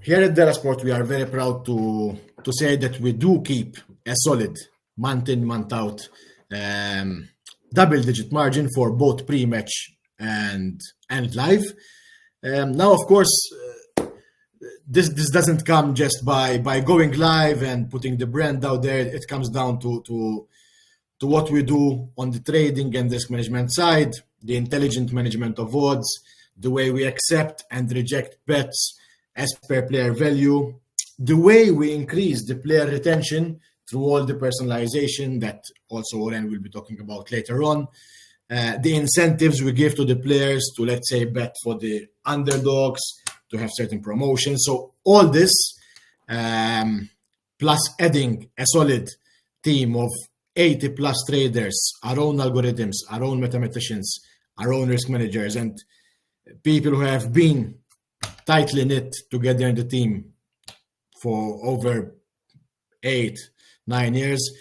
Here at Delasport, we are very proud to say that we do keep a solid month in, month out double-digit margin for both pre-match and live. Now, of course, this doesn't come just by going live and putting the brand out there. It comes down to what we do on the trading and risk management side, the intelligent management of odds, the way we accept and reject bets as per player value, the way we increase the player retention through all the personalization that also Oren will be talking about later on, the incentives we give to the players to, let's say, bet for the underdogs, to have certain promotions. So all this, plus adding a solid team of 80 plus traders, our own algorithms, our own mathematicians, our own risk managers, and people who have been tightly knit together in the team for over 8-9 years,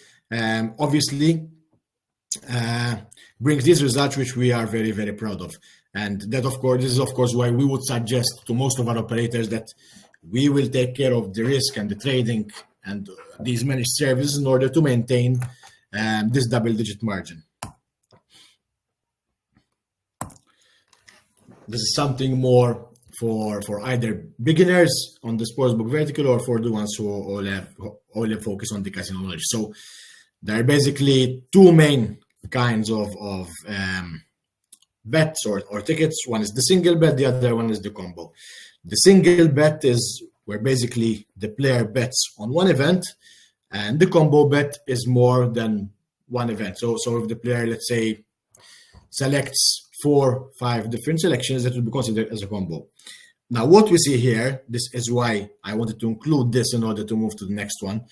obviously brings these results, which we are very, very proud of. And that, of course, this is, of course, why we would suggest to most of our operators that we will take care of the risk and the trading and these managed services in order to maintain this double-digit margin. This is something more for either beginners on the sportsbook vertical or for the ones who all have focus on the casino knowledge. So there are basically two main kinds of bets or tickets. One is the single bet, the other one is the combo. The single bet is where basically the player bets on one event, and the combo bet is more than one event. So if the player, let's say, selects 4-5 different selections, that will be considered as a combo. Now, what we see here, this is why I wanted to include this in order to move to the next one.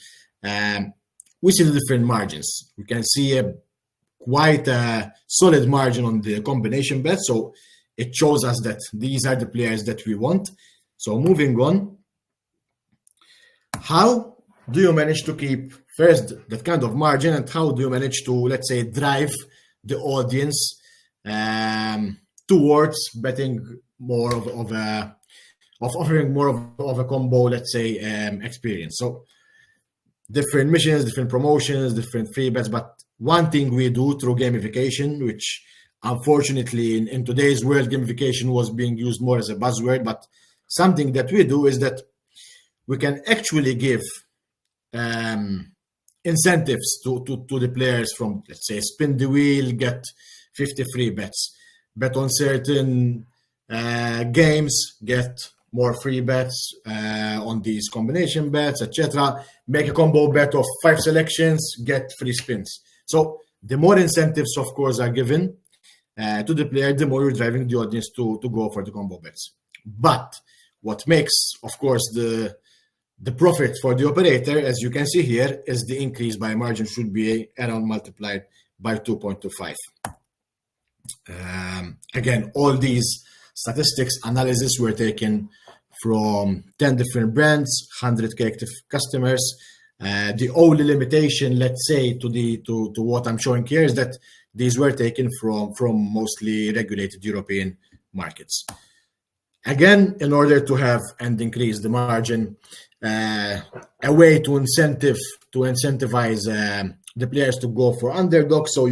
We see the different margins. We can see quite a solid margin on the combination bet. So it shows us that these are the players that we want. So moving on, how do you manage to keep first that kind of margin, and how do you manage to, let's say, drive the audience towards betting more of offering more of a combo, let's say, experience? So different missions, different promotions, different free bets. But one thing we do through gamification, which unfortunately in today's world, gamification was being used more as a buzzword, but something that we do is that we can actually give incentives to the players from, let's say, spin the wheel, get 50 free bets, bet on certain games, get more free bets on these combination bets, etc. Make a combo bet of 5 selections, get free spins. So the more incentives, of course, are given to the player, the more you're driving the audience to go for the combo bets. But what makes, of course, the profit for the operator, as you can see here, is the increase by margin should be around multiplied by 2.25. Again, all these statistics analysis were taken from 10 different brands, 100K active customers. The only limitation, let's say, to what I'm showing here is that these were taken from mostly regulated European markets. Again, in order to have and increase the margin, a way to incentivize the players to go for underdogs. So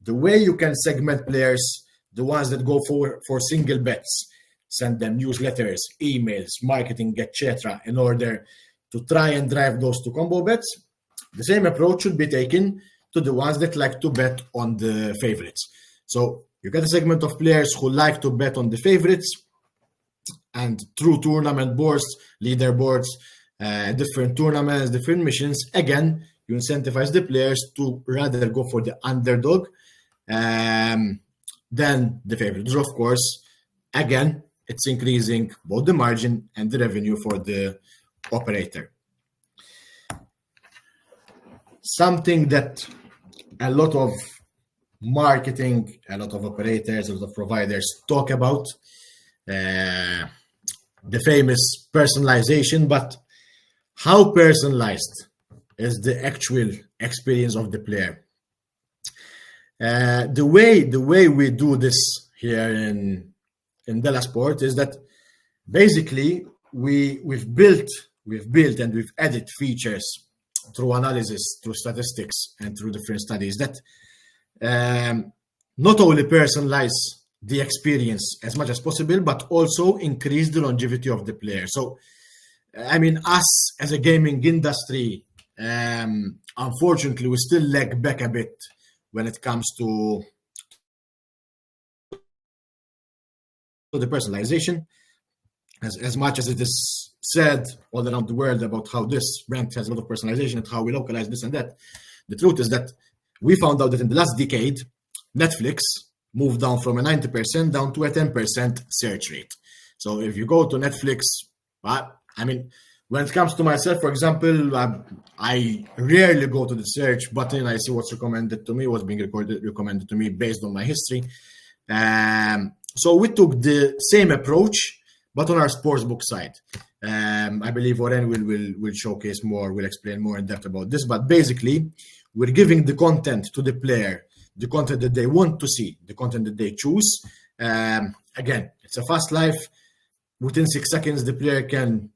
the way you can segment players, the ones that go for single bets, send them newsletters, emails, marketing, etc., in order to try and drive those to combo bets. The same approach should be taken to the ones that like to bet on the favorites. So you get a segment of players who like to bet on the favorites, and through tournament boards, leaderboards, different tournaments, different missions, again, you incentivize the players to rather go for the underdog than the favorites. Of course, again, it's increasing both the margin and the revenue for the operator. Something that a lot of marketing, a lot of operators, a lot of providers talk about, the famous personalization, but how personalized is the actual experience of the player? The way we do this here in Delasport is that basically we've built and we've added features through analysis, through statistics, and through different studies that not only personalize the experience as much as possible, but also increase the longevity of the player. So, I mean, us as a gaming industry, unfortunately, we still lag back a bit when it comes to the personalization. As much as it is said all around the world about how this brand has a lot of personalization and how we localize this and that, the truth is that we found out that in the last decade, Netflix moved down from a 90% down to a 10% search rate. So if you go to Netflix, I mean, when it comes to myself, for example, I rarely go to the search button. I see what's recommended to me, what's being recommended to me based on my history. So we took the same approach, but on our Sportsbook side. I believe Oren will showcase more, will explain more in depth about this. But basically, we're giving the content to the player, the content that they want to see, the content that they choose. Again, it's a fast life. Within 6 seconds, the player can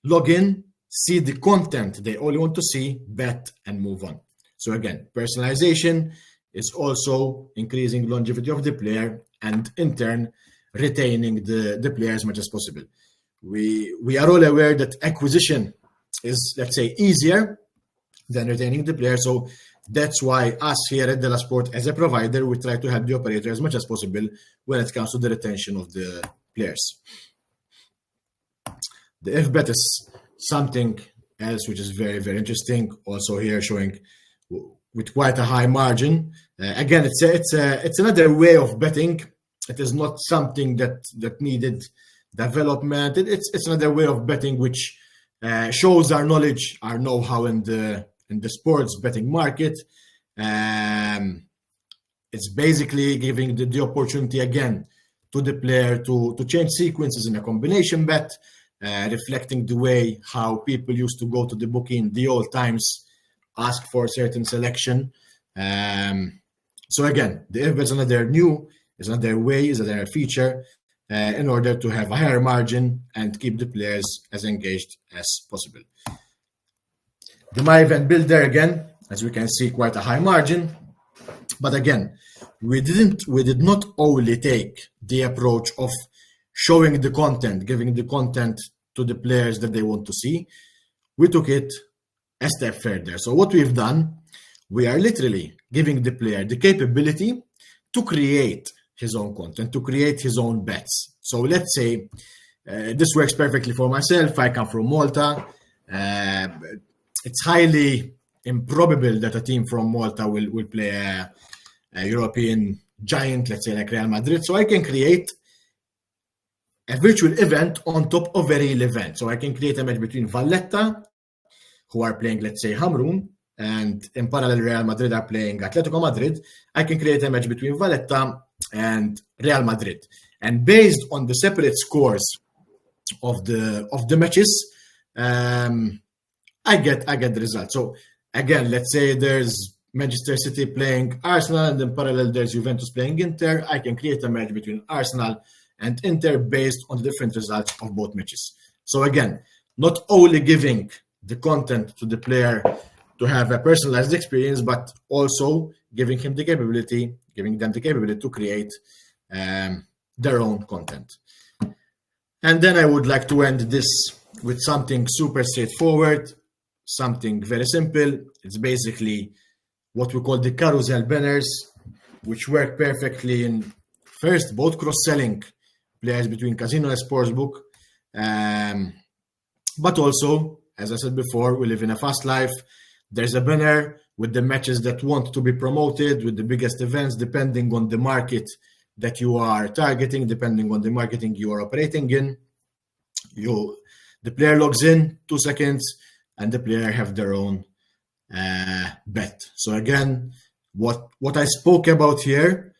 log in, see the content they only want to see, bet, and move on. So again, personalization is also increasing longevity of the player and in turn, retaining the player as much as possible. We are all aware that acquisition is, let's say, easier than retaining the player. So that's why us here at Delasport as a provider, we try to help the operator as much as possible when it comes to the retention of the players. The FBet is something else which is very, very interesting. Also here showing with quite a high margin. Again, it's another way of betting. It is not something that needed development. It's another way of betting which shows our knowledge, our know-how in the sports betting market. It's basically giving the opportunity again to the player to change sequences in a combination bet, reflecting the way how people used to go to the bookie in the old times, ask for a certain selection. So again, the FBet is another way, is another feature in order to have a higher margin and keep the players as engaged as possible. The My Event Builder, again, as we can see, quite a high margin. But again, we did not only take the approach of showing the content, giving the content to the players that they want to see. We took it a step further. So what we've done, we are literally giving the player the capability to create his own content, to create his own bets. So let's say this works perfectly for myself. I come from Malta. It's highly improbable that a team from Malta will play a European giant, let's say like Real Madrid. So I can create a virtual event on top of a real event. So I can create a match between Valletta, who are playing, let's say, Hamrun, and in parallel Real Madrid are playing Atletico Madrid. I can create a match between Valletta and Real Madrid. And based on the separate scores of the matches, I get the result. So again, let's say there's Manchester City playing Arsenal, and in parallel there's Juventus playing Inter. I can create a match between Arsenal and Inter based on the different results of both matches. So again, not only giving the content to the player to have a personalized experience, but also giving them the capability to create their own content. And then I would like to end this with something super straightforward, something very simple. It's basically what we call the carousel banners, which work perfectly in first both cross-selling players between casino and sportsbook, but also, as I said before, we live in a fast life. There's a banner with the matches that want to be promoted, with the biggest events, depending on the market that you are targeting, depending on the marketing you are operating in. The player logs in, 2 seconds, and the player have their own bet. So again, what I spoke about here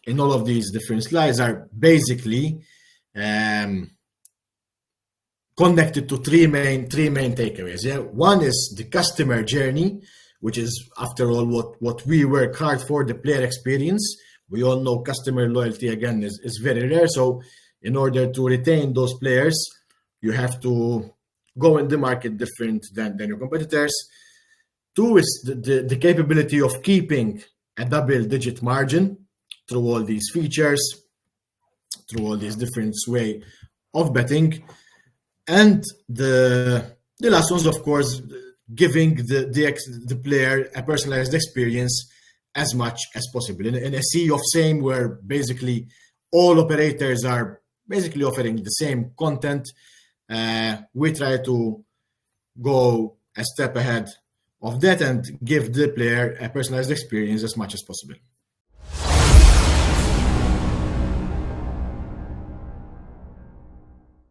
in all of these different slides are basically connected to three main takeaways. Yeah, one is the customer journey, which is, after all, what we work hard for, the player experience. We all know customer loyalty, again, is very rare. So in order to retain those players, You have to go in the market different than your competitors. Two is the capability of keeping a double-digit margin through all these features, through all these different way of betting. And the last one's, of course, giving the player a personalized experience as much as possible. In a sea of same, where basically all operators are basically offering the same content, we try to go a step ahead of that and give the player a personalized experience as much as possible.